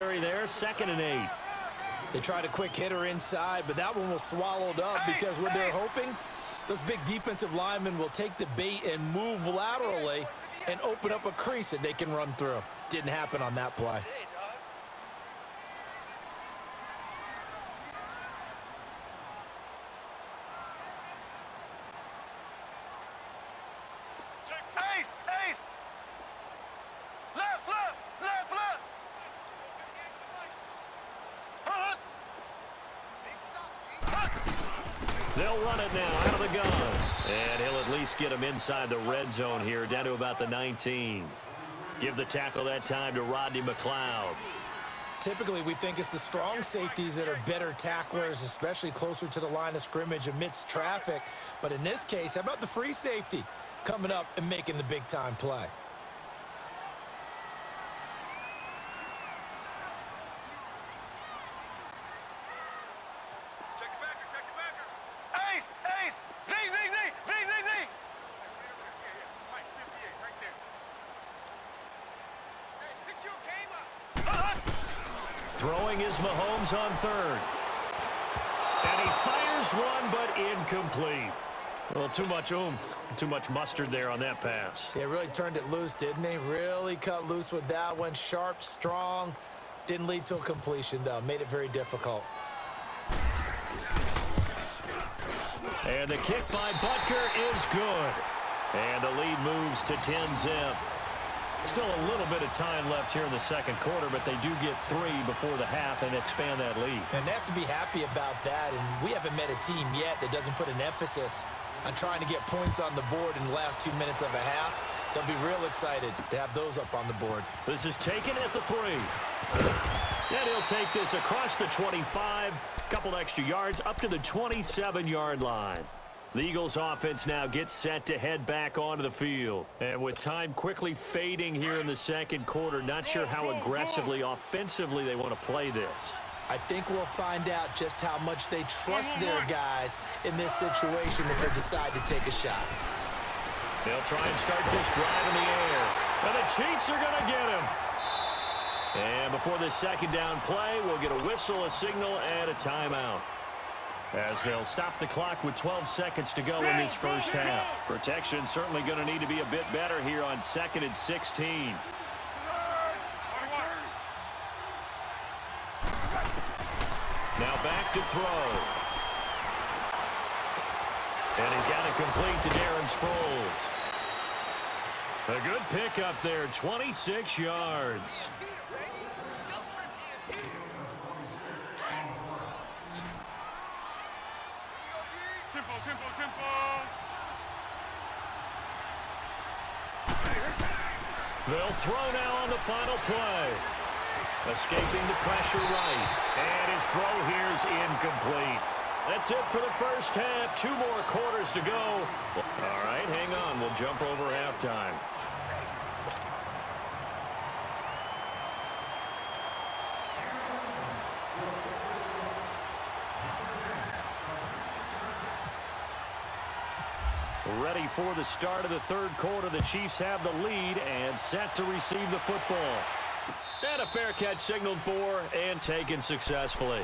There, 2nd and 8. They tried a quick hitter inside, but that one was swallowed up because what they're hoping, those big defensive linemen will take the bait and move laterally and open up a crease that they can run through. Didn't happen on that play. They'll run it now out of the gun. And he'll at least get him inside the red zone here, down to about the 19. Give the tackle that time to Rodney McLeod. Typically, we think it's the strong safeties that are better tacklers, especially closer to the line of scrimmage amidst traffic. But in this case, how about the free safety coming up and making the big-time play? Throwing is Mahomes on 3rd. And he fires one, but incomplete. Well, too much oomph, too much mustard there on that pass. They really turned it loose, didn't they? Really cut loose with that one. Sharp, strong. Didn't lead to a completion, though. Made it very difficult. And the kick by Butker is good. And the lead moves to 10-zip. Still a little bit of time left here in the second quarter, but they do get 3 before the half and expand that lead. And they have to be happy about that, and we haven't met a team yet that doesn't put an emphasis on trying to get points on the board in the last 2 minutes of a half. They'll be real excited to have those up on the board. This is taken at the 3. And he'll take this across the 25, couple extra yards up to the 27-yard line. The Eagles offense now gets set to head back onto the field. And with time quickly fading here in the second quarter, not sure how aggressively, offensively they want to play this. I think we'll find out just how much they trust their guys in this situation if they decide to take a shot. They'll try and start this drive in the air. And the Chiefs are going to get him. And before this second down play, we'll get a whistle, a signal, and a timeout, as they'll stop the clock with 12 seconds to go in this first half. Protection certainly going to need to be a bit better here on 2nd and 16. Now back to throw. And he's got it complete to Darren Sproles. A good pickup there, 26 yards. They'll throw now on the final play. Escaping the pressure right. And his throw here's incomplete. That's it for the first half. 2 more quarters to go. All right, hang on. We'll jump over halftime. Ready for the start of the third quarter. The Chiefs have the lead and set to receive the football. And a fair catch signaled for and taken successfully.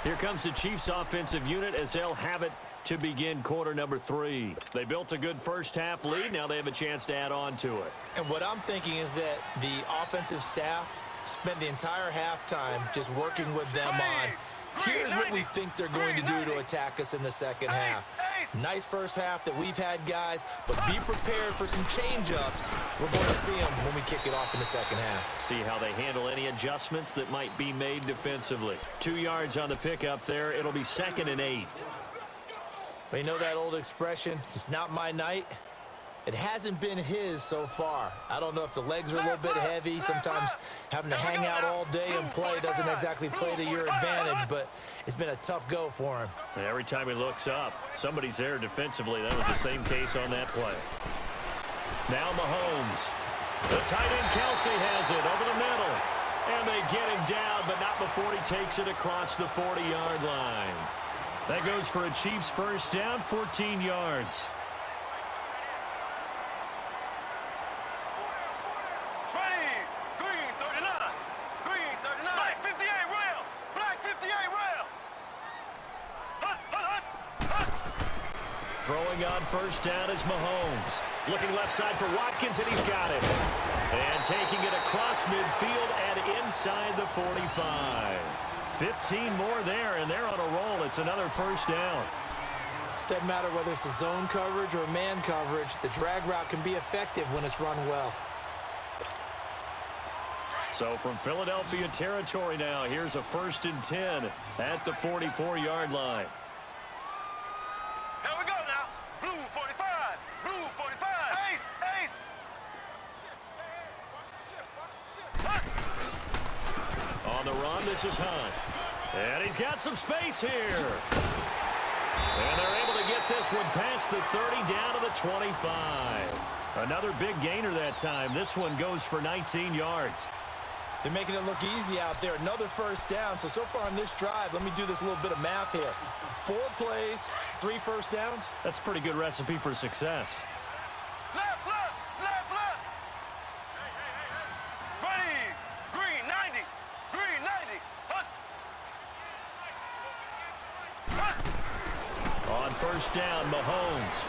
Here comes the Chiefs offensive unit as they'll have it to begin quarter number 3. They built a good first half lead. Now they have a chance to add on to it. And what I'm thinking is that the offensive staff spent the entire halftime just working with them on, here's what we think they're going to do to attack us in the second half. Nice first half that we've had, guys, but be prepared for some change-ups. We're going to see them when we kick it off in the second half. See how they handle any adjustments that might be made defensively. 2 yards on the pickup there. It'll be 2nd and 8. But you know that old expression, it's not my night? It hasn't been his so far. I don't know if the legs are a little bit heavy. Sometimes having to hang out all day and play doesn't exactly play to your advantage, but it's been a tough go for him. And every time he looks up, somebody's there defensively. That was the same case on that play. Now Mahomes. The tight end Kelsey has it over the middle. And they get him down, but not before he takes it across the 40-yard line. That goes for a Chiefs first down, 14 yards. Throwing on first down is Mahomes. Looking left side for Watkins, and he's got it. And taking it across midfield and inside the 45. 15 more there, and they're on a roll. It's another first down. Doesn't matter whether it's a zone coverage or man coverage. The drag route can be effective when it's run well. So from Philadelphia territory now, here's a 1st and 10 at the 44-yard line. Here we go now. Blue 45. Blue 45. Ace. Ace. On the run, this is Hunt. And he's got some space here. And they're able to get this one past the 30 down to the 25. Another big gainer that time. This one goes for 19 yards. They're making it look easy out there. Another first down. So far on this drive, let me do this little bit of math here. 4 plays, 3 first downs. That's a pretty good recipe for success. Left, left, left, left. Ready. Green 90. Green 90. Hunt. On first down, Mahomes.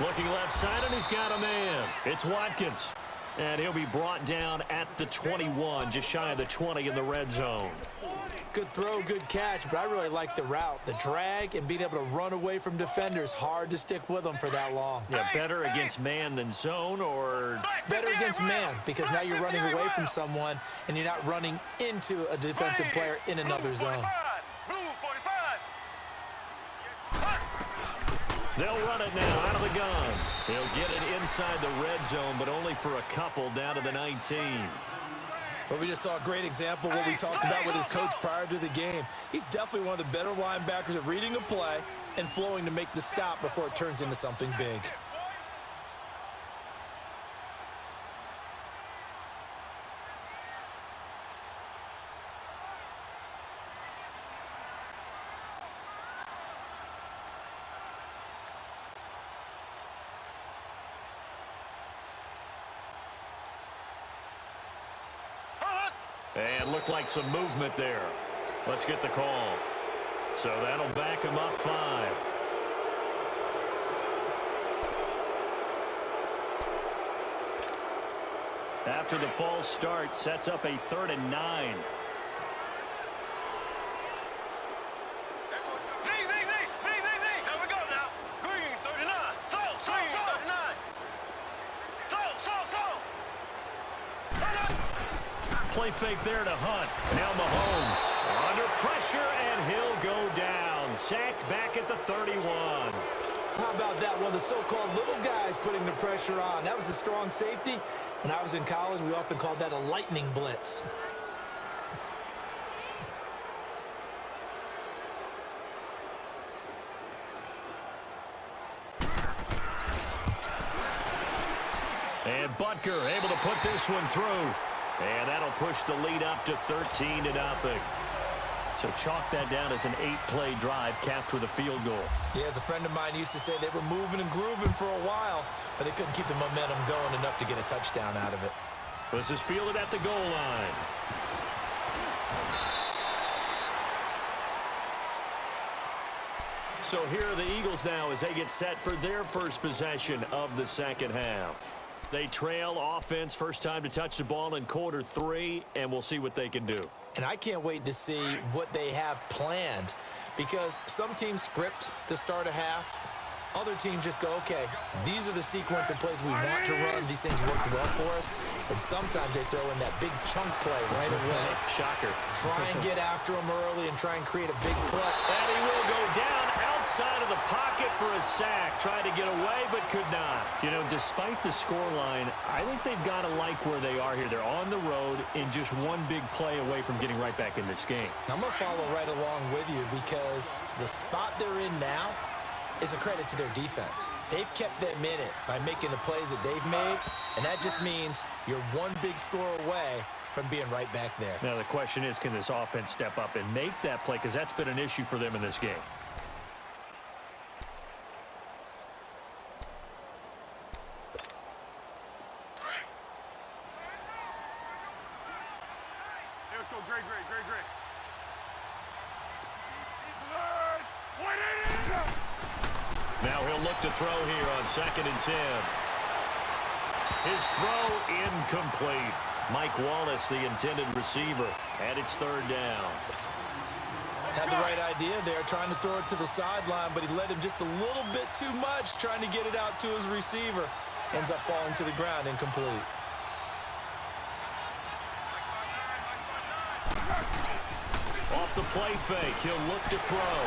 Looking left side, and he's got a man. It's Watkins. And he'll be brought down at the 21, just shy of the 20 in the red zone. Good throw, good catch, but I really like the route. The drag and being able to run away from defenders. Hard to stick with them for that long. Yeah, better against man than zone, or better against man, because now you're running away from someone and you're not running into a defensive player in another zone. Blue 45. they'll run it now out of the gun. He'll get it inside the red zone, but only for a couple down to the 19. Well, we just saw a great example of what we talked about with his coach prior to the game. He's definitely one of the better linebackers at reading a play and flowing to make the stop before it turns into something big. And looked like some movement there. Let's get the call. So that'll back him up 5. After the false start, sets up a 3rd and 9. Here we go now. Green 39. Green 39. Play fake there to Hunt. Now Mahomes under pressure, and he'll go down. Sacked back at the 31. How about that? One of the so-called little guys putting the pressure on. That was a strong safety. When I was in college, we often called that a lightning blitz. And Butker able to put this one through. And that'll push the lead up to 13-0. So chalk that down as an 8-play drive capped with a field goal. Yeah, as a friend of mine used to say, they were moving and grooving for a while, but they couldn't keep the momentum going enough to get a touchdown out of it. This is fielded at the goal line. So here are the Eagles now as they get set for their first possession of the second half. They trail offense, first time to touch the ball in quarter 3, and we'll see what they can do. And I can't wait to see what they have planned, because some teams script to start a half. Other teams just go, okay, these are the sequence of plays we want to run. These things worked well for us. And sometimes they throw in that big chunk play right away. Shocker. Try and get after him early and try and create a big play. And he will go down outside of the pocket for a sack. Tried to get away, but could not. You know, despite the scoreline, I think they've got to like where they are here. They're on the road and just one big play away from getting right back in this game. I'm going to follow right along with you, because the spot they're in now is a credit to their defense. They've kept them in it by making the plays that they've made, and that just means you're one big score away from being right back there. Now the question is, can this offense step up and make that play, because that's been an issue for them in this game. Let's go, great. Now he'll look to throw here on 2nd and 10. His throw incomplete. Mike Wallace, the intended receiver, and it's 3rd down. Had the right idea there, trying to throw it to the sideline, but he led him just a little bit too much, trying to get it out to his receiver. Ends up falling to the ground, incomplete. Off the play fake, he'll look to throw.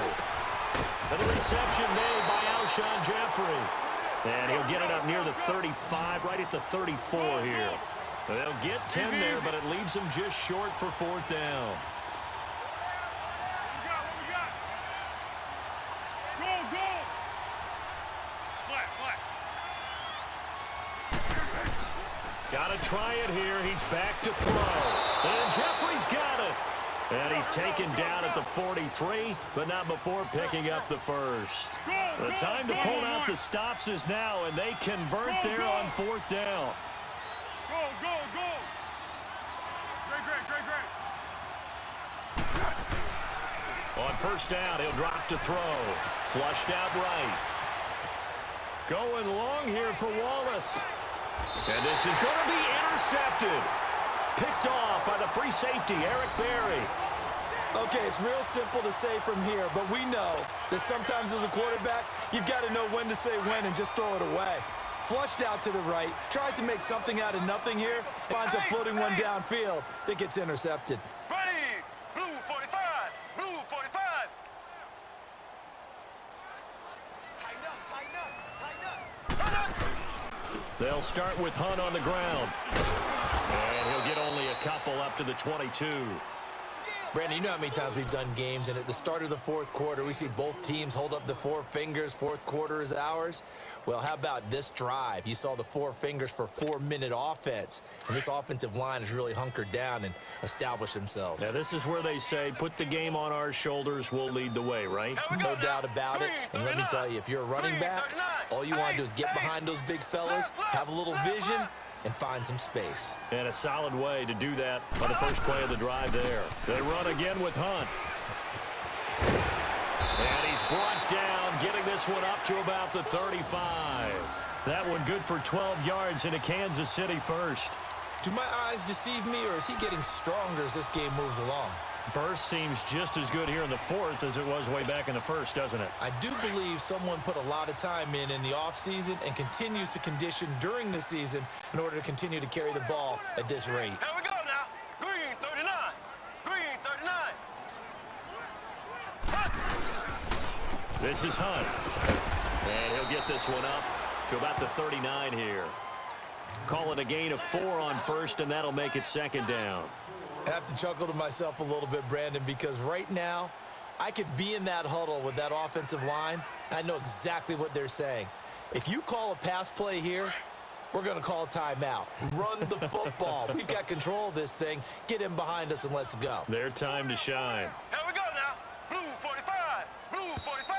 And the reception made by Alshon Jeffrey. And he'll get it up near the 35, right at the 34 here. They'll get 10 there, but it leaves them just short for 4th down. Got to try it here. He's back to throw. And Jeffrey's got it. And he's taken down at the 43, but not before picking up the first. The time to pull out the stops is now, and they convert there on 4th down. Go. Great. On 1st down, he'll drop to throw. Flushed out right. Going long here for Wallace. And this is going to be intercepted. Picked off by the free safety, Eric Berry. Okay, it's real simple to say from here, but we know that sometimes as a quarterback, you've got to know when to say when and just throw it away. Flushed out to the right, tries to make something out of nothing here, finds a floating one downfield that gets intercepted. Ready. Blue 45. Blue 45. Tighten up. They'll start with Hunt on the ground. And he'll get only a couple up to the 22. Brandon, you know how many times we've done games, and at the start of the 4th quarter, we see both teams hold up the 4 fingers, 4th quarter is ours. Well, how about this drive? You saw the 4 fingers for 4-minute offense, and this offensive line has really hunkered down and established themselves. Now, this is where they say, put the game on our shoulders, we'll lead the way, right? No doubt about it, and let me tell you, if you're a running back, all you want to do is get behind those big fellas, have a little vision, and find some space. And a solid way to do that on the first play of the drive there. They run again with Hunt. And he's brought down, getting this one up to about the 35. That one good for 12 yards into Kansas City first. Do my eyes deceive me, or is he getting stronger as this game moves along? Burst seems just as good here in the 4th as it was way back in the 1st, doesn't it? I do believe someone put a lot of time in the offseason and continues to condition during the season in order to continue to carry the ball at this rate. Here we go now. Green 39. Green 39. This is Hunt. And he'll get this one up to about the 39 here. Call it a gain of 4 on 1st, and that'll make it 2nd down. I have to chuckle to myself a little bit, Brandon, because right now I could be in that huddle with that offensive line, and I know exactly what they're saying. If you call a pass play here, we're going to call a timeout. Run the football. We've got control of this thing. Get in behind us and let's go. Their time to shine. Here we go now. Blue 45. Blue 45.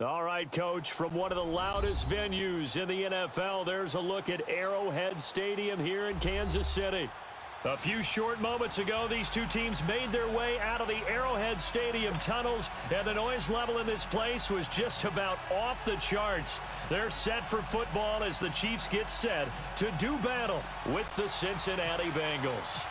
All right, Coach, from one of the loudest venues in the NFL, there's a look at Arrowhead Stadium here in Kansas City. A few short moments ago, these two teams made their way out of the Arrowhead Stadium tunnels, and the noise level in this place was just about off the charts. They're set for football as the Chiefs get set to do battle with the Cincinnati Bengals.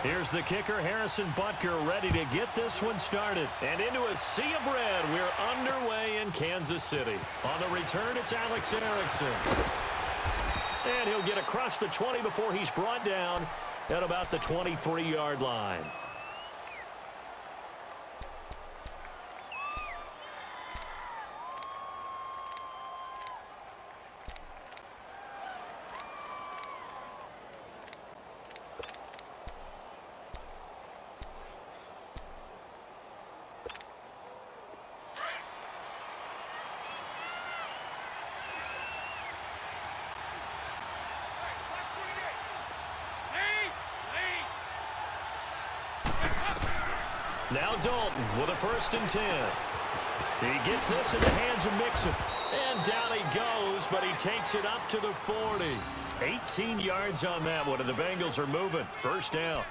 Here's the kicker, Harrison Butker, ready to get this one started. And into a sea of red, we're underway in Kansas City. On the return, it's Alex Erickson. And he'll get across the 20 before he's brought down at about the 23-yard line. Now Dalton with a 1st and 10. He gets this in the hands of Mixon. And down he goes, but he takes it up to the 40. 18 yards on that one, and the Bengals are moving. 1st down.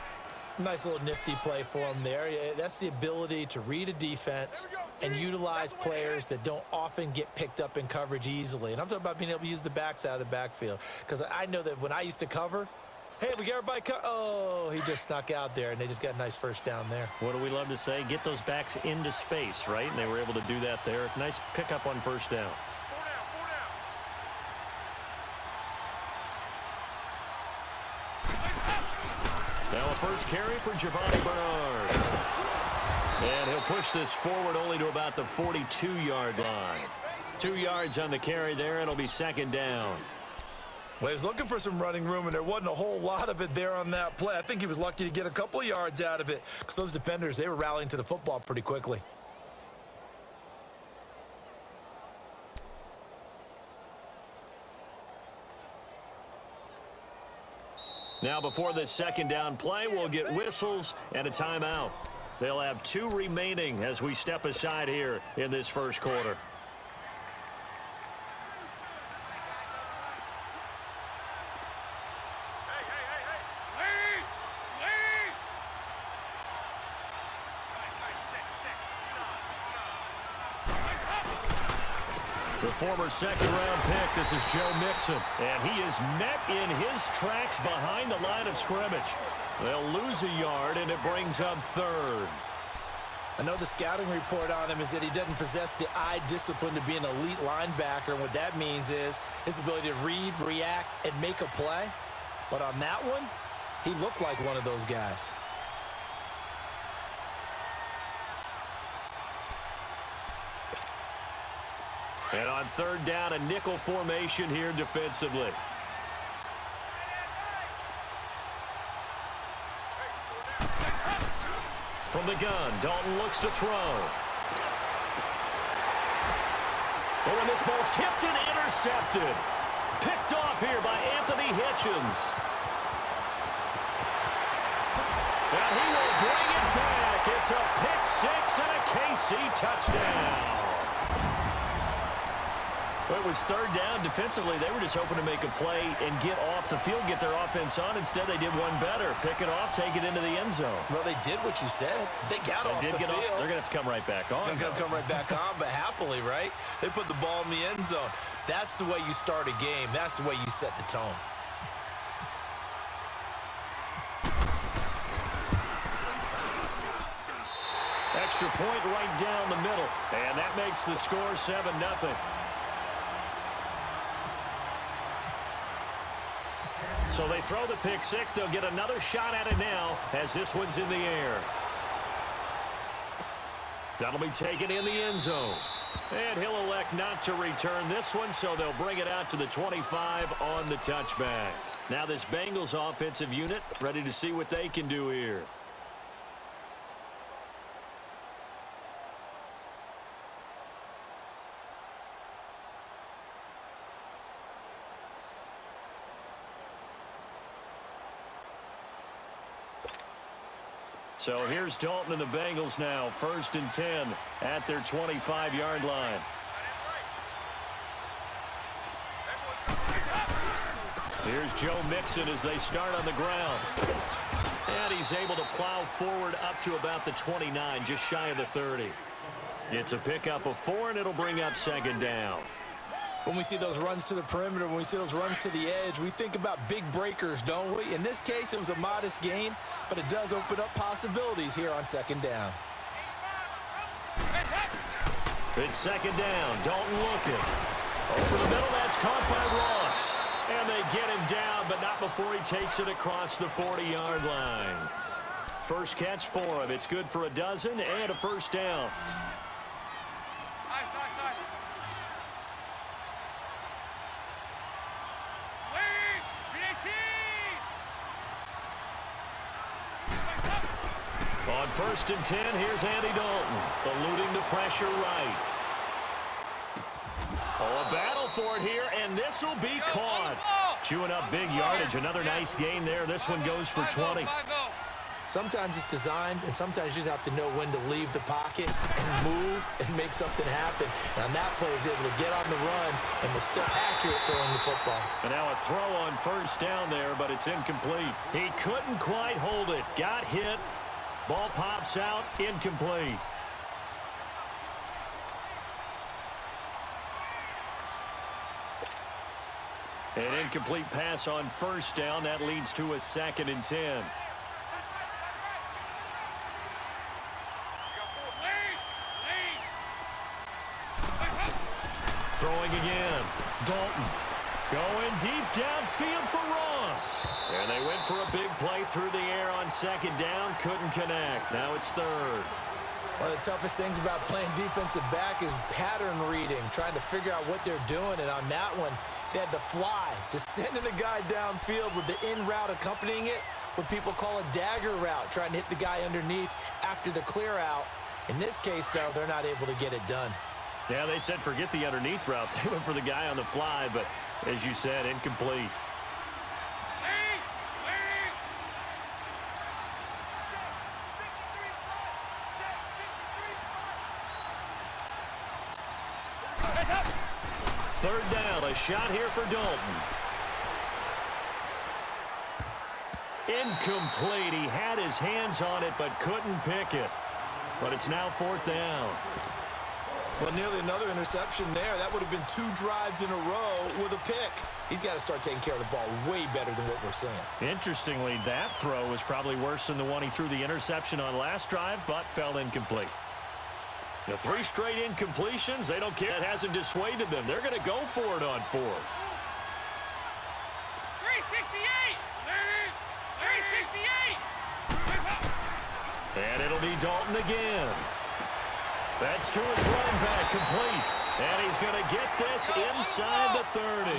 Nice little nifty play for him there. That's the ability to read a defense and utilize players that don't often get picked up in coverage easily. And I'm talking about being able to use the backs out of the backfield. Because I know that when I used to cover, hey, we got everybody oh, he just snuck out there, and they just got a nice 1st down there. What do we love to say? Get those backs into space, right? And they were able to do that there. Nice pickup on 1st down. Now a first carry for Giovanni Bernard. And he'll push this forward only to about the 42-yard line. 2 yards on the carry there. It'll be 2nd down. Well, he was looking for some running room, and there wasn't a whole lot of it there on that play. I think he was lucky to get a couple of yards out of it because those defenders, they were rallying to the football pretty quickly. Now before this 2nd down play, we'll get whistles and a timeout. They'll have 2 remaining as we step aside here in this 1st quarter. The former 2nd-round pick, this is Joe Mixon. And he is met in his tracks behind the line of scrimmage. They'll lose a yard, and it brings up 3rd. I know the scouting report on him is that he doesn't possess the eye discipline to be an elite linebacker. And what that means is his ability to read, react, and make a play. But on that one, he looked like one of those guys. And on 3rd down, a nickel formation here defensively. From the gun, Dalton looks to throw. Oh, and this ball's tipped and intercepted. Picked off here by Anthony Hitchens. And he will bring it back. It's a pick 6 and a KC touchdown. Well, it was 3rd down. Defensively, they were just hoping to make a play and get off the field, get their offense on. Instead, they did one better. Pick it off, take it into the end zone. Well, they did what you said. They got off the field. They're going to have to come right back on. They're going to come right back on, but happily, right? They put the ball in the end zone. That's the way you start a game. That's the way you set the tone. Extra point right down the middle. And that makes the score 7-0. So they throw the pick 6. They'll get another shot at it now as this one's in the air. That'll be taken in the end zone. And he'll elect not to return this one, so they'll bring it out to the 25 on the touchback. Now this Bengals offensive unit ready to see what they can do here. So here's Dalton and the Bengals now, 1st and 10 at their 25-yard line. Here's Joe Mixon as they start on the ground. And he's able to plow forward up to about the 29, just shy of the 30. It's a pickup of 4, and it'll bring up 2nd down. When we see those runs to the perimeter, when we see those runs to the edge, we think about big breakers, don't we? In this case, it was a modest gain, but it does open up possibilities here on 2nd down. It's 2nd down. Dalton looking. Over the middle, that's caught by Ross. And they get him down, but not before he takes it across the 40-yard line. First catch for him. It's good for a dozen and a 1st down. On 1st and 10, here's Andy Dalton, eluding the pressure right. Oh, a battle for it here, and this will be caught. Chewing up big yardage. Another nice gain there. This one goes for 20. Sometimes it's designed, and sometimes you just have to know when to leave the pocket and move and make something happen. And on that play, he was able to get on the run and was still accurate throwing the football. And now a throw on 1st down there, but it's incomplete. He couldn't quite hold it. Got hit. Ball pops out. Incomplete. An incomplete pass on 1st down. That leads to a 2nd and 10. Throwing again. Dalton going deep downfield for Ross. And they went for a big play through the air on 2nd down. Couldn't connect. Now it's 3rd. One of the toughest things about playing defensive back is pattern reading, trying to figure out what they're doing. And on that one, they had the fly, just sending a guy downfield with the in route accompanying it, what people call a dagger route, trying to hit the guy underneath after the clear out. In this case, though, they're not able to get it done. Yeah, they said forget the underneath route. They went for the guy on the fly, but as you said, incomplete. Third down, a shot here for Dalton. Incomplete. He had his hands on it, but couldn't pick it. But it's now 4th down. Well, nearly another interception there. That would have been 2 drives in a row with a pick. He's got to start taking care of the ball way better than what we're seeing. Interestingly, that throw was probably worse than the one he threw the interception on last drive, but fell incomplete. The 3 straight incompletions, they don't care. That hasn't dissuaded them. They're going to go for it on 4th. 368! 368! And it'll be Dalton again. That's to his running back, complete. And he's going to get this inside the 30.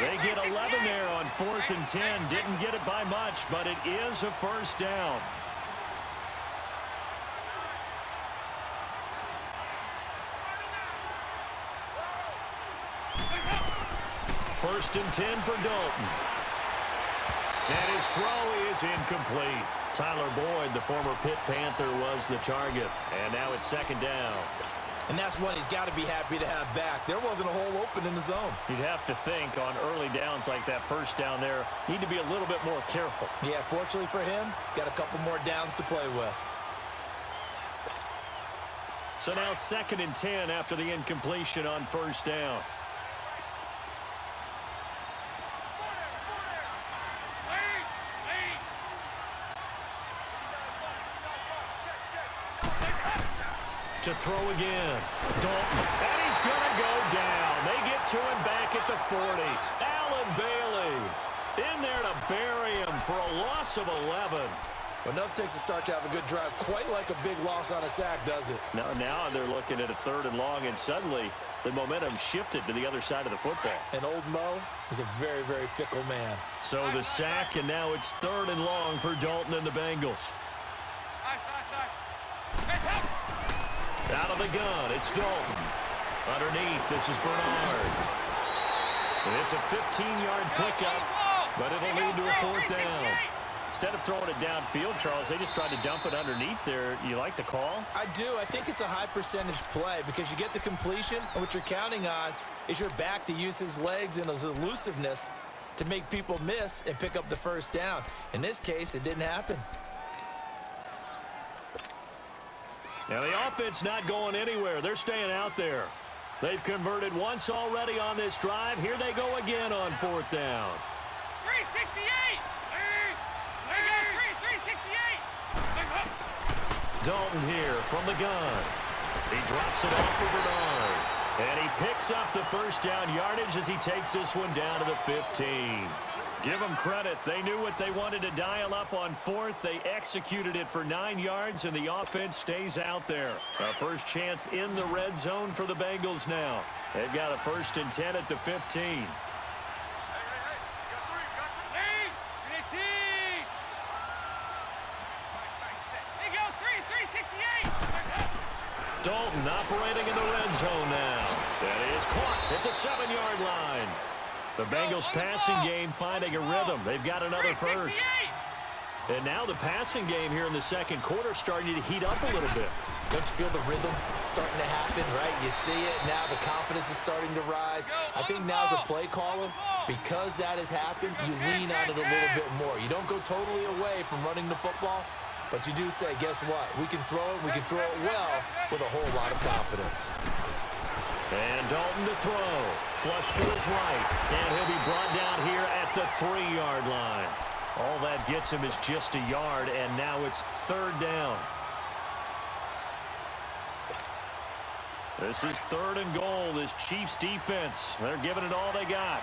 They get 11 there on 4th and 10. Didn't get it by much, but it is a 1st down. First and 10 for Dalton. And his throw is incomplete. Tyler Boyd, the former Pitt Panther, was the target. And now it's 2nd down. And that's one he's got to be happy to have back. There wasn't a hole open in the zone. You'd have to think on early downs like that 1st down there, need to be a little bit more careful. Yeah, fortunately for him, got a couple more downs to play with. So now 2nd and 10 after the incompletion on 1st down. To throw again. Dalton. And he's going to go down. They get to him back at the 40. Allen Bailey in there to bury him for a loss of 11. But enough takes a start to have a good drive. Quite like a big loss on a sack, does it? Now they're looking at a 3rd and long, and suddenly the momentum shifted to the other side of the football. And old Mo is a very, very fickle man. So the sack, and now it's 3rd and long for Dalton and the Bengals. Out of the gun, it's Dalton. Underneath, this is Bernard. And it's a 15-yard pickup, but it'll lead to a 4th down. Instead of throwing it downfield, Charles, they just tried to dump it underneath there. You like the call? I do. I think it's a high percentage play because you get the completion, and what you're counting on is your back to use his legs and his elusiveness to make people miss and pick up the first down. In this case, it didn't happen. Now the offense not going anywhere. They're staying out there. They've converted once already on this drive. Here they go again on fourth down. 368! There you go, 368! Dalton here from the gun. He drops it off for Bernard. And he picks up the first down yardage as he takes this one down to the 15. Give them credit. They knew what they wanted to dial up on fourth. They executed it for 9 yards, and the offense stays out there. A first chance in the red zone for the Bengals now. They've got a 1st and 10 at the 15. Dalton operating in the red zone now. That is caught at the 7-yard line. The Bengals passing game finding a rhythm. They've got another first. And now the passing game here in the second quarter starting to heat up a little bit. Don't you feel the rhythm starting to happen, right? You see it. Now the confidence is starting to rise. I think now as a play caller, because that has happened, you lean on it a little bit more. You don't go totally away from running the football, but you do say, guess what? We can throw it. We can throw it well with a whole lot of confidence. And Dalton to throw. Flush to his right. And he'll be brought down here at the 3-yard line. All that gets him is just a yard, and now it's 3rd down. This is 3rd and goal. This Chiefs defense, they're giving it all they got.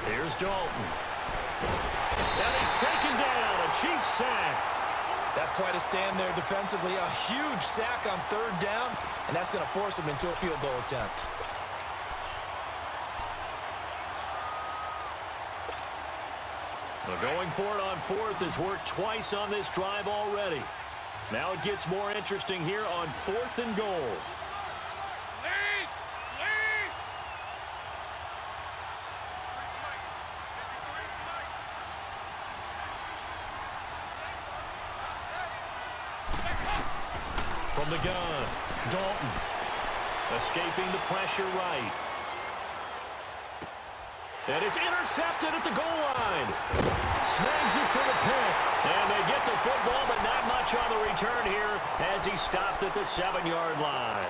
Here's Dalton. And he's taken down. A Chiefs sack. That's quite a stand there defensively. A huge sack on 3rd down, and that's going to force him into a field goal attempt. Well, going for it on 4th has worked twice on this drive already. Now it gets more interesting here on 4th and goal. From the gun, Dalton escaping the pressure right. And it's intercepted at the goal line. Snags it for the pick. And they get the football, but not much on the return here as he stopped at the 7-yard line.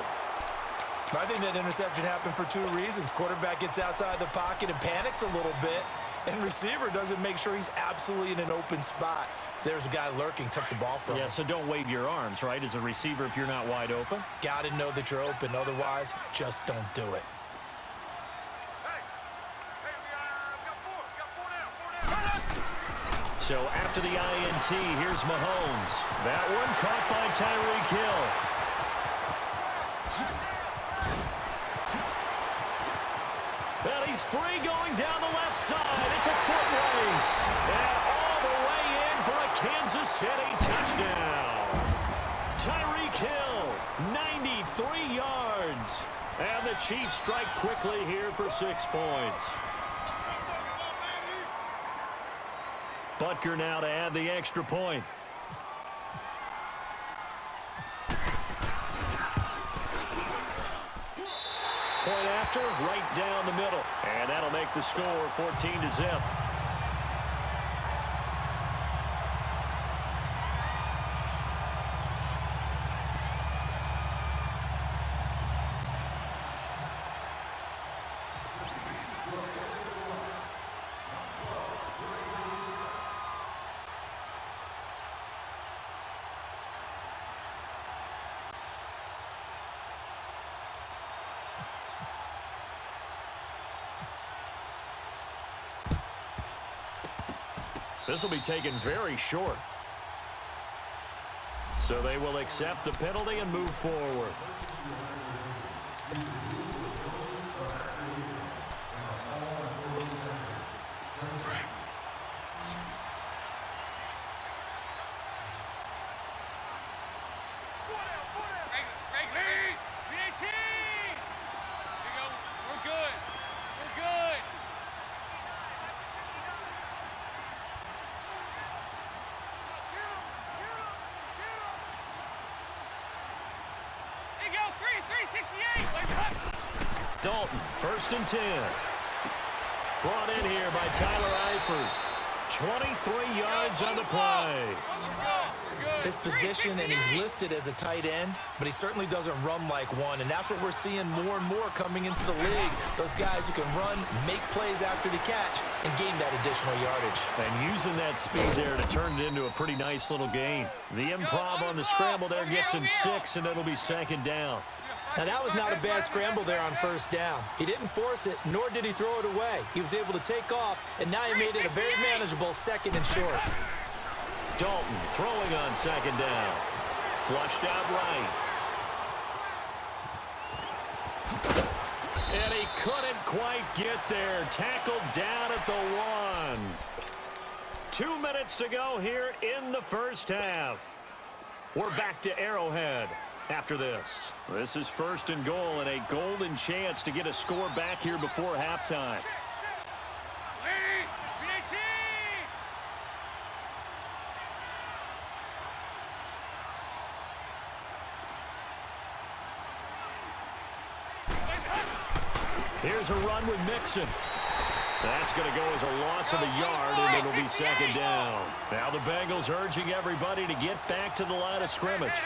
I think that interception happened for 2 reasons. Quarterback gets outside the pocket and panics a little bit, and receiver doesn't make sure he's absolutely in an open spot. So there's a guy lurking, took the ball from him. Yeah, so don't wave your arms, right, as a receiver if you're not wide open. Got to know that you're open. Otherwise, just don't do it. So after the INT, here's Mahomes. That one caught by Tyreek Hill. And he's free going down the left side. It's a foot race. And all the way in for a Kansas City touchdown. Tyreek Hill, 93 yards. And the Chiefs strike quickly here for 6 points. Butker now to add the extra point. Point after, right down the middle. And that'll make the score 14-0. This will be taken very short. So they will accept the penalty and move forward. Dalton, 1st and 10. Brought in here by Tyler Eifert. 23 yards on the play. His position, and he's listed as a tight end, but he certainly doesn't run like one, and that's what we're seeing more and more coming into the league. Those guys who can run, make plays after the catch, and gain that additional yardage. And using that speed there to turn it into a pretty nice little gain. The improv on the scramble there gets him 6, and it'll be 2nd down. Now, that was not a bad scramble there on 1st down. He didn't force it, nor did he throw it away. He was able to take off, and now he made it a very manageable 2nd and short. Dalton throwing on 2nd down. Flushed out right. And he couldn't quite get there. Tackled down at the 1. 2 minutes to go here in the 1st half. We're back to Arrowhead after this. This is 1st and goal and a golden chance to get a score back here before halftime. Here's a run with Mixon. That's going to go as a loss of a yard, and it'll be 2nd down. Now the Bengals urging everybody to get back to the line of scrimmage.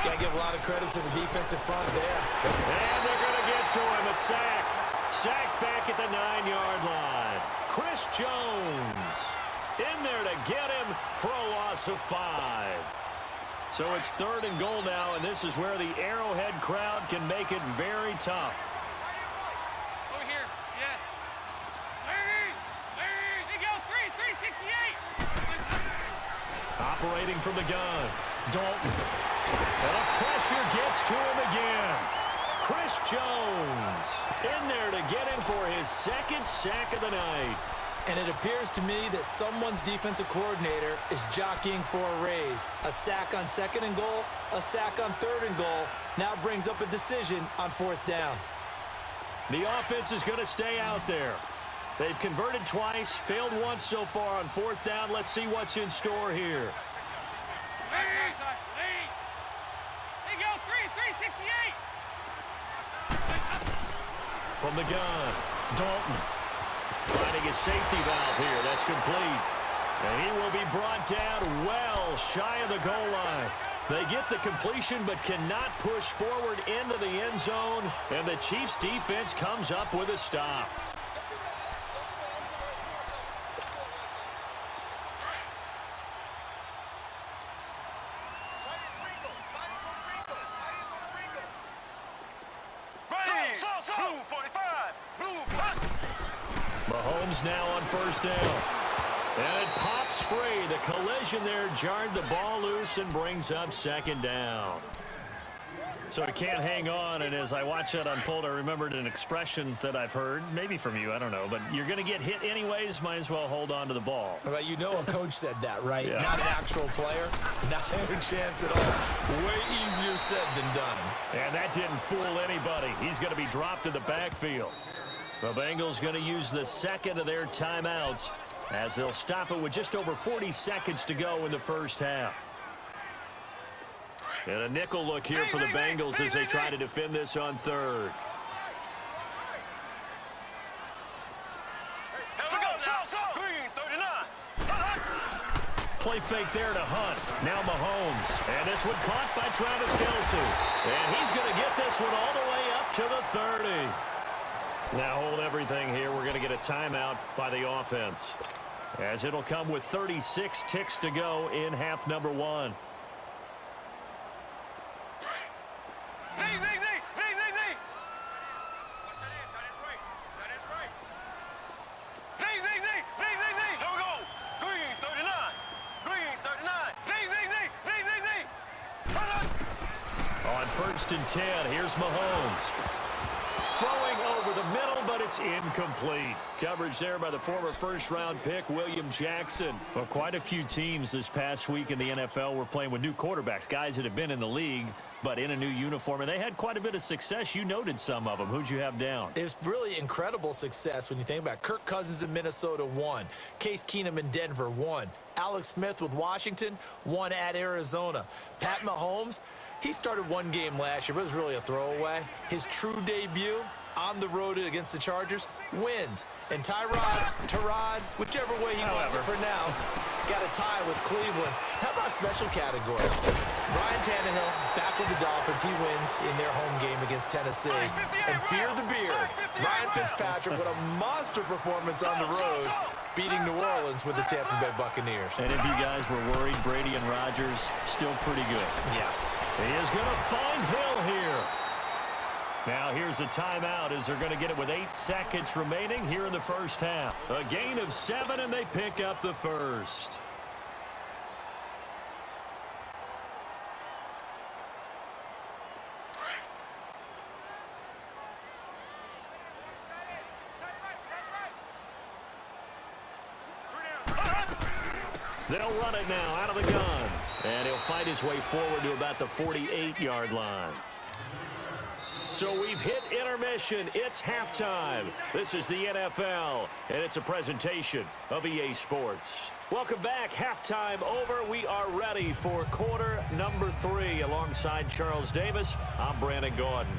Got to give a lot of credit to the defensive front there. And they're going to get to him, a sack. Sack back at the 9-yard line. Chris Jones in there to get him for a loss of 5. So it's 3rd and goal now, and this is where the Arrowhead crowd can make it very tough. Operating from the gun, Dalton. And the pressure gets to him again. Chris Jones in there to get him for his 2nd sack of the night. And it appears to me that someone's defensive coordinator is jockeying for a raise. A sack on 2nd and goal, a sack on 3rd and goal, now brings up a decision on 4th down. The offense is going to stay out there. They've converted twice, failed once so far on 4th down. Let's see what's in store here. From the gun, Dalton finding a safety valve here. That's complete. And he will be brought down well shy of the goal line. They get the completion but cannot push forward into the end zone. And the Chiefs defense comes up with a stop. Mahomes now on 1st down. And it pops free. The collision there jarred the ball loose and brings up 2nd down. So he can't hang on, and as I watch that unfold, I remembered an expression that I've heard, maybe from you, I don't know, but you're going to get hit anyways, might as well hold on to the ball. Well, you know a coach said that, right? Yeah. Not an actual player. Not a chance at all. Way easier said than done. And that didn't fool anybody. He's going to be dropped in the backfield. The Bengals going to use the 2nd of their timeouts as they'll stop it with just over 40 seconds to go in the 1st half. And a nickel look here for the Bengals as they try to defend this on 3rd. Play fake there to Hunt. Now Mahomes. And this one caught by Travis Kelce. And he's going to get this one all the way up to the 30. Now hold everything here. We're going to get a timeout by the offense, as it'll come with 36 ticks to go in half number 1. On 1st and 10, here's Mahomes. Throwing over the middle, but it's incomplete. Coverage there by the former 1st-round pick, William Jackson. Well, quite a few teams this past week in the NFL were playing with new quarterbacks, guys that have been in the league, but in a new uniform, and they had quite a bit of success. You noted some of them. Who'd you have down? It was really incredible success when you think about it. Kirk Cousins in Minnesota, 1. Case Keenum in Denver, 1. Alex Smith with Washington, 1 at Arizona. Pat Mahomes, He started one game last year, but it was really a throwaway. His true debut on the road against the Chargers wins. And Tyrod, whichever way he wants it pronounced, got a tie with Cleveland. How about special category? Ryan Tannehill back with the Dolphins. He wins in their home game against Tennessee. And fear the beard, Ryan Fitzpatrick with a monster performance on the road, beating New Orleans with the Tampa Bay Buccaneers. And if you guys were worried, Brady and Rodgers still pretty good. Yes. He is going to find Hill here. Now here's a timeout as they're going to get it with 8 seconds remaining here in the first half. A gain of 7, and they pick up the first. They'll run it now out of the gun. And he'll fight his way forward to about the 48-yard line. So we've hit intermission. It's halftime. This is the NFL, and it's a presentation of EA Sports. Welcome back. Halftime over. We are ready for quarter number 3. Alongside Charles Davis, I'm Brandon Gordon.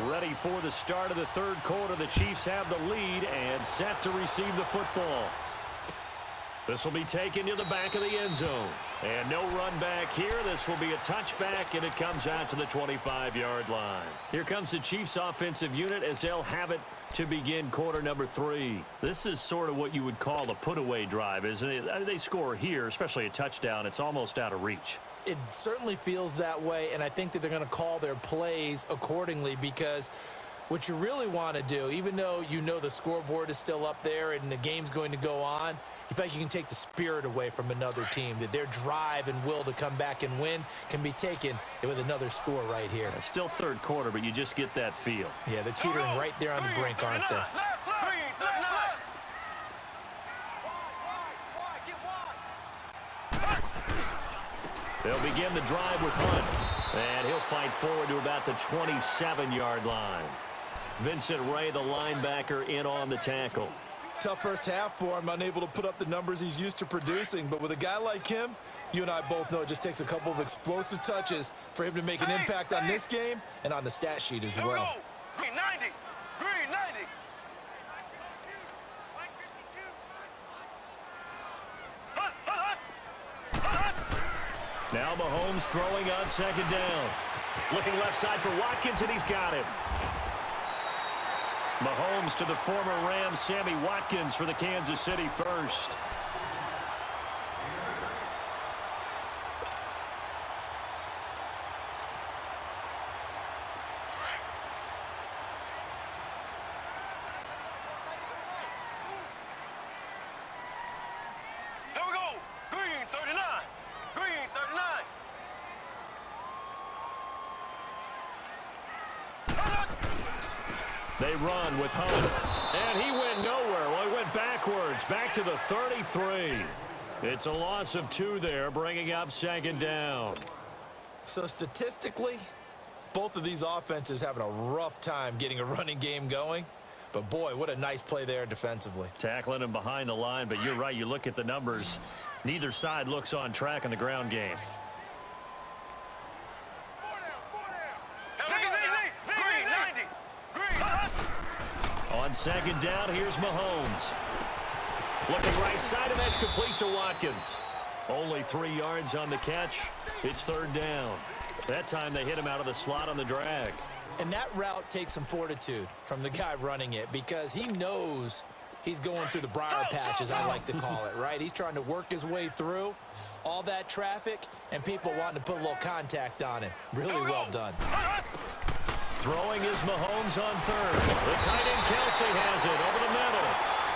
Ready for the start of the third quarter. The Chiefs have the lead and set to receive the football. This will be taken to the back of the end zone. And no run back here. This will be a touchback, and it comes out to the 25-yard line. Here comes the Chiefs offensive unit as they'll have it to begin quarter number 3. This is sort of what you would call a put-away drive, isn't it? I mean, they score here, especially a touchdown. It's almost out of reach. It certainly feels that way, and I think that they're going to call their plays accordingly, because what you really want to do, even though you know the scoreboard is still up there and the game's going to go on, you feel like you can take the spirit away from another team, that their drive and will to come back and win can be taken with another score right here. It's still third quarter, but you just get that feel. Yeah, they're teetering right there on the brink, aren't they? They'll begin the drive with Hunt, and he'll fight forward to about the 27-yard line. Vincent Ray, the linebacker, in on the tackle. Tough first half for him, unable to put up the numbers he's used to producing. But with a guy like him, you and I both know it just takes a couple of explosive touches for him to make an impact on this game and on the stat sheet as well. Green 90. Green 90. Now Mahomes throwing on second down. Looking left side for Watkins, and he's got him. Mahomes to the former Rams, Sammy Watkins, for the Kansas City first. Here we go. Green 39. Green 39. They run with Hunt, and he went nowhere. Well, he went backwards, back to the 33. It's a loss of 2 there, bringing up second down. So statistically, both of these offenses having a rough time getting a running game going. But, boy, what a nice play there defensively. Tackling him behind the line, but you're right. You look at the numbers. Neither side looks on track in the ground game. On second down, here's Mahomes. Looking right side, and that's complete to Watkins. Only 3 yards on the catch. It's third down. That time they hit him out of the slot on the drag. And that route takes some fortitude from the guy running it, because he knows he's going through the briar patch, as I like to call it, right? He's trying to work his way through all that traffic and people wanting to put a little contact on him. Really well done. Throwing is Mahomes on third. The tight end Kelsey has it over the middle.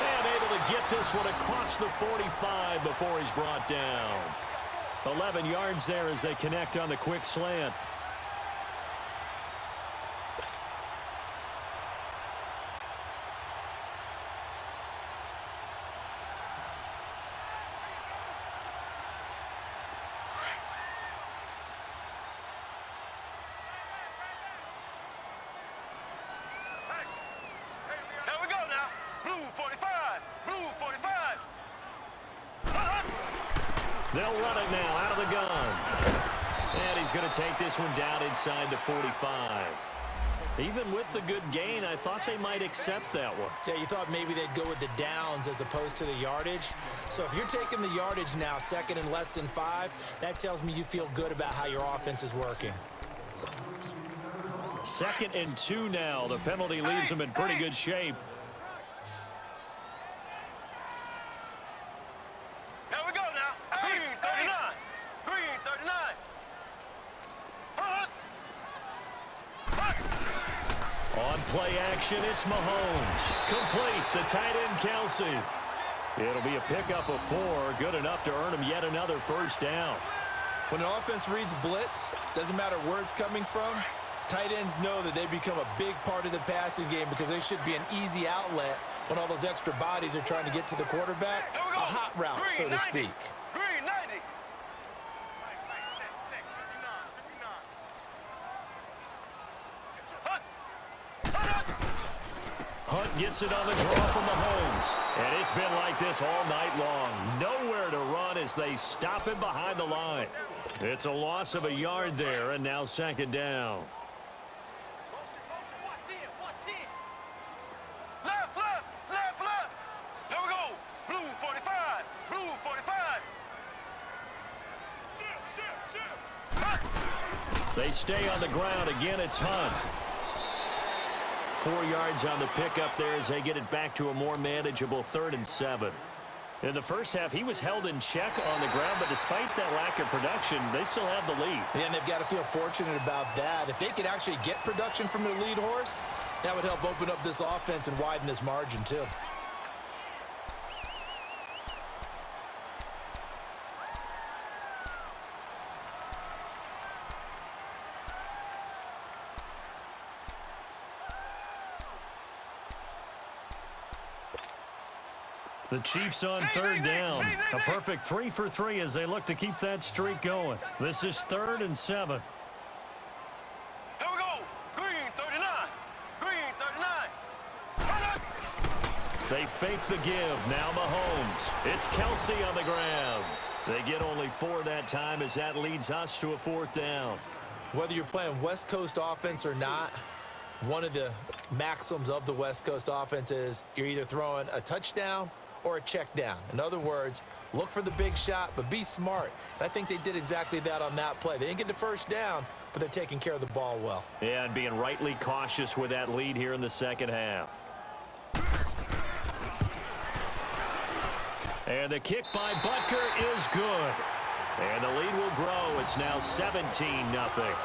And able to get this one across the 45 before he's brought down. 11 yards there as they connect on the quick slant. They'll run it now out of the gun. And he's going to take this one down inside the 45. Even with the good gain, I thought they might accept that one. Yeah, you thought maybe they'd go with the downs as opposed to the yardage. So if you're taking the yardage now, second and less than 5, that tells me you feel good about how your offense is working. 2nd and 2 now. The penalty leaves them in pretty good shape. Here we go now. Green 39. Green 39. On play action, it's Mahomes. Complete, the tight end Kelsey. It'll be a pickup of 4, good enough to earn him yet another first down. When an offense reads blitz, doesn't matter where it's coming from, tight ends know that they become a big part of the passing game because they should be an easy outlet when all those extra bodies are trying to get to the quarterback. A hot route, so to speak. Green 90. Hunt gets it on the draw from Mahomes. And it's been like this all night long. Nowhere to run as they stop him behind the line. It's a loss of a yard there, and now 2nd down. Left, left, left, left. Here we go. Blue 45. Blue 45. They stay on the ground. Again, it's Hunt. 4 yards on the pickup there as they get it back to a more manageable 3rd and 7. In the first half, he was held in check on the ground, but despite that lack of production, they still have the lead. And they've got to feel fortunate about that. If they could actually get production from their lead horse, that would help open up this offense and widen this margin too. The Chiefs on 3rd down. A perfect 3 for 3 as they look to keep that streak going. This is 3rd and 7. Here we go. Green 39. Green 39. They fake the give. Now Mahomes. It's Kelsey on the ground. They get only 4 that time as that leads us to a 4th down. Whether you're playing West Coast offense or not, one of the maxims of the West Coast offense is you're either throwing a touchdown or a check down. In other words, look for the big shot, but be smart. And I think they did exactly that on that play. They didn't get the first down, but they're taking care of the ball well. Yeah, and being rightly cautious with that lead here in the 2nd half. And the kick by Butker is good. And the lead will grow. It's now 17-0.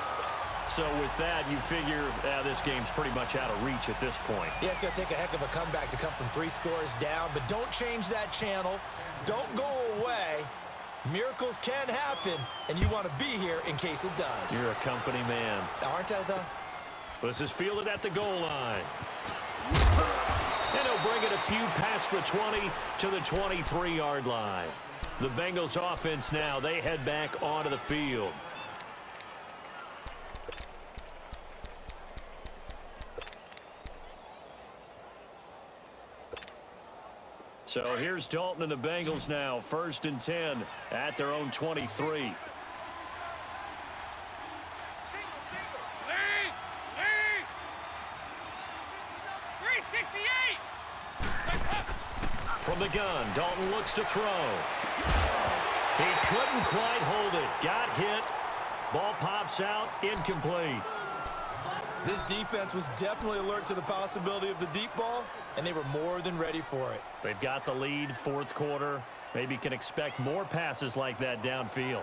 So with that, you figure this game's pretty much out of reach at this point. Yeah, it's going to take a heck of a comeback to come from 3 scores down, but don't change that channel. Don't go away. Miracles can happen, and you want to be here in case it does. You're a company man. Aren't I, though? This is fielded at the goal line. And he'll bring it a few past the 20 to the 23-yard line. The Bengals offense now, they head back onto the field. So here's Dalton and the Bengals now, 1st and 10 at their own 23. From the gun, Dalton looks to throw. He couldn't quite hold it. Got hit. Ball pops out, incomplete. This defense was definitely alert to the possibility of the deep ball, and they were more than ready for it. They've got the lead, 4th quarter. Maybe can expect more passes like that downfield.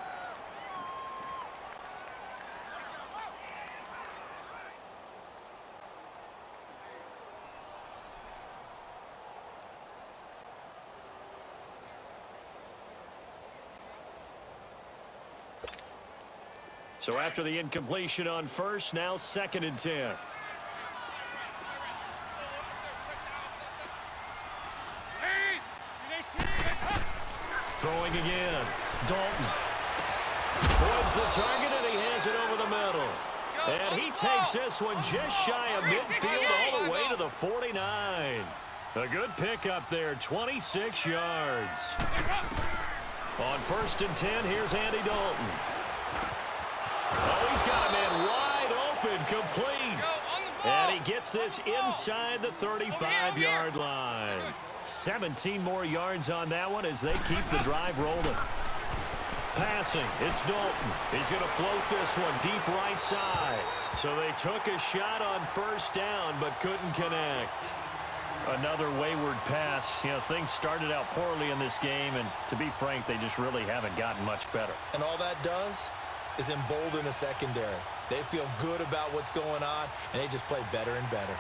So after the incompletion on 1st, now 2nd and 10. Throwing again. Dalton. Towards the target, and he has it over the middle. And he takes this one just shy of midfield all the way to the 49. A good pickup there, 26 yards. On 1st and 10, here's Andy Dalton. Oh, he's got a man wide open, complete. And he gets this inside the 35-yard line. 17 more yards on that one as they keep the drive rolling. Passing, it's Dalton. He's going to float this one deep right side. So they took a shot on 1st down but couldn't connect. Another wayward pass. You know, things started out poorly in this game, and to be frank, they just really haven't gotten much better. And all that does is embolden a secondary. They feel good about what's going on, and they just play better and better.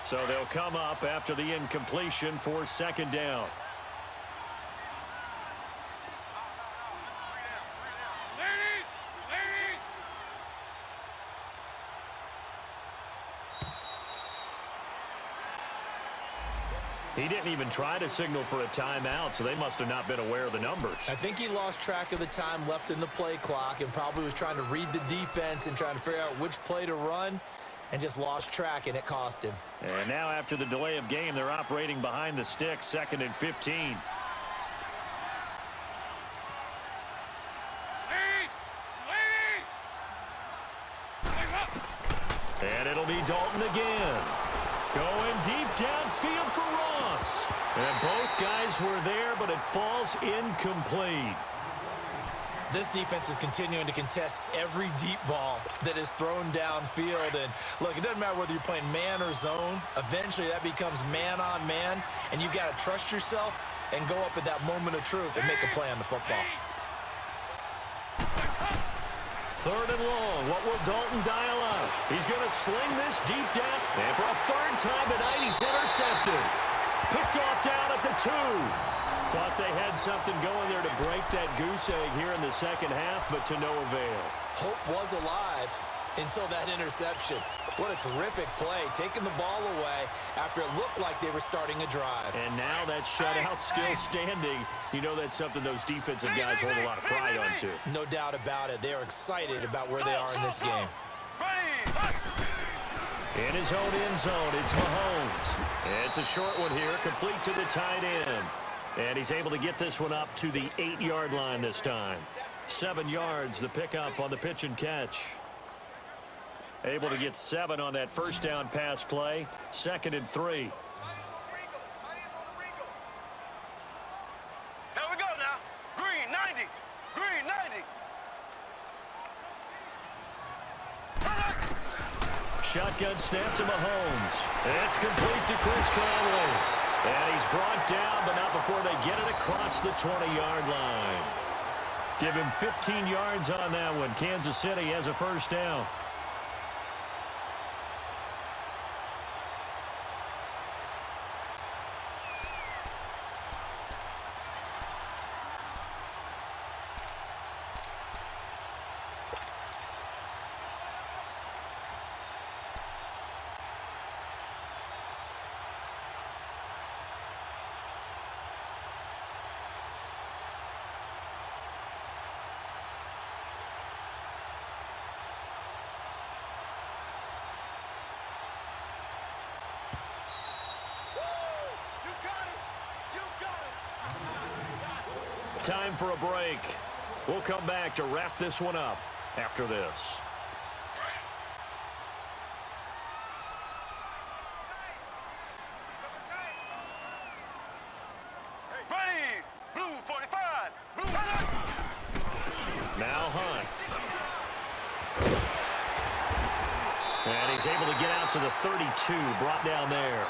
So they'll come up after the incompletion for 2nd down. He didn't even try to signal for a timeout, so they must have not been aware of the numbers. I think he lost track of the time left in the play clock and probably was trying to read the defense and trying to figure out which play to run and just lost track, and it cost him. And now after the delay of game, they're operating behind the sticks, 2nd and 15. And it'll be Dalton again. Going deep downfield for Ross. And both guys were there, but it falls incomplete. This defense is continuing to contest every deep ball that is thrown downfield. And look, it doesn't matter whether you're playing man or zone. Eventually that becomes man on man, and you've got to trust yourself and go up at that moment of truth and make a play on the football. 3rd and long. What will Dalton dial up? He's going to sling this deep down. And for a 3rd time tonight, he's intercepted. Picked off down at the 2. Thought they had something going there to break that goose egg here in the 2nd half, but to no avail. Hope was alive until that interception. What a terrific play, taking the ball away after it looked like they were starting a drive. And now that shutout still standing. You know that's something those defensive guys hold a lot of pride on, too. No doubt about it. They are excited about where they are in this game. In his own end zone, it's Mahomes. It's a short one here, complete to the tight end. And he's able to get this one up to the 8-yard line this time. 7 yards, the pickup on the pitch and catch. Able to get 7 on that 1st down pass play. 2nd and 3. Here we go now. Green 90. Green 90. Shotgun snap to Mahomes. It's complete to Chris Conley. And he's brought down, but not before they get it across the 20-yard line. Give him 15 yards on that one. Kansas City has a 1st down. Time for a break. We'll come back to wrap this one up after this. Ready. Blue 45. Blue 45. Now Hunt. And he's able to get out to the 32, brought down there.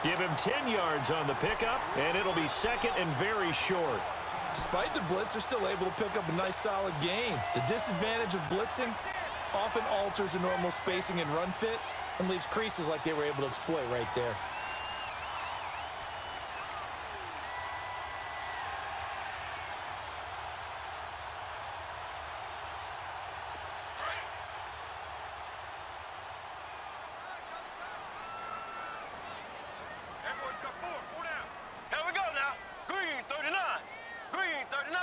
Give him 10 yards on the pickup, and it'll be 2nd and very short. Despite the blitz, they're still able to pick up a nice, solid gain. The disadvantage of blitzing often alters the normal spacing and run fits and leaves creases like they were able to exploit right there. Here we go now. Green 39. Green 39.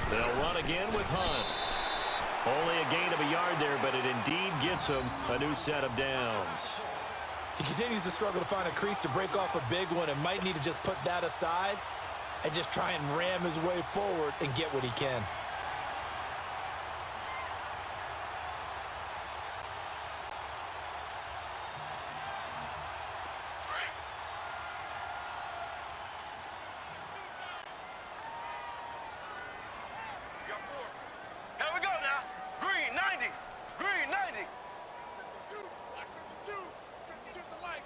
They'll run again with Hunt. Only a gain of a yard there, but it indeed gets him a new set of downs. He continues to struggle to find a crease to break off a big one and might need to just put that aside and just try and ram his way forward and get what he can. Here we go now. Green 90. Green 90. 52. 52's the light.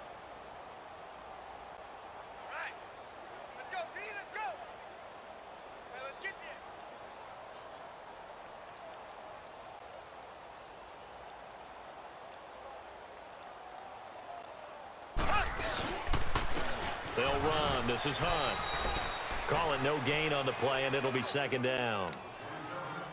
All right. Let's go, D. Let's go. Hey, let's get there. They'll run. This is Hunt. Call it no gain on the play, and it'll be second down.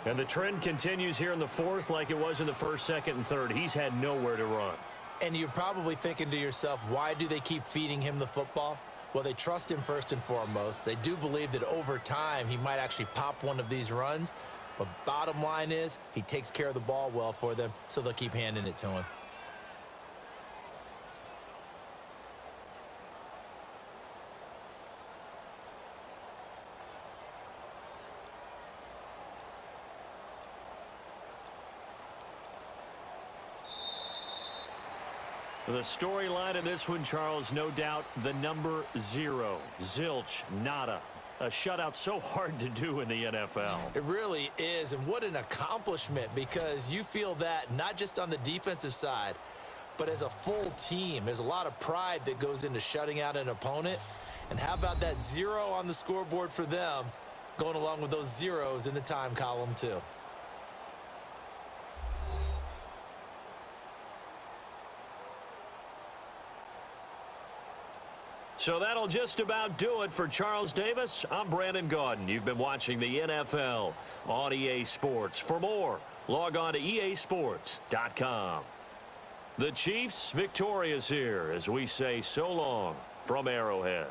And the trend continues here in the fourth like it was in the first, second, and third. He's had nowhere to run. And you're probably thinking to yourself, why do they keep feeding him the football? Well, they trust him first and foremost. They do believe that over time he might actually pop one of these runs. But bottom line is he takes care of the ball well for them, so they'll keep handing it to him. The storyline in this one, Charles, no doubt the number 0. Zilch, nada. A shutout so hard to do in the NFL. It really is, and what an accomplishment, because you feel that not just on the defensive side, but as a full team. There's a lot of pride that goes into shutting out an opponent. And how about that 0 on the scoreboard for them, going along with those zeros in the time column too. So that'll just about do it for Charles Davis. I'm Brandon Gaudin. You've been watching the NFL on EA Sports. For more, log on to easports.com. The Chiefs victorious here as we say so long from Arrowhead.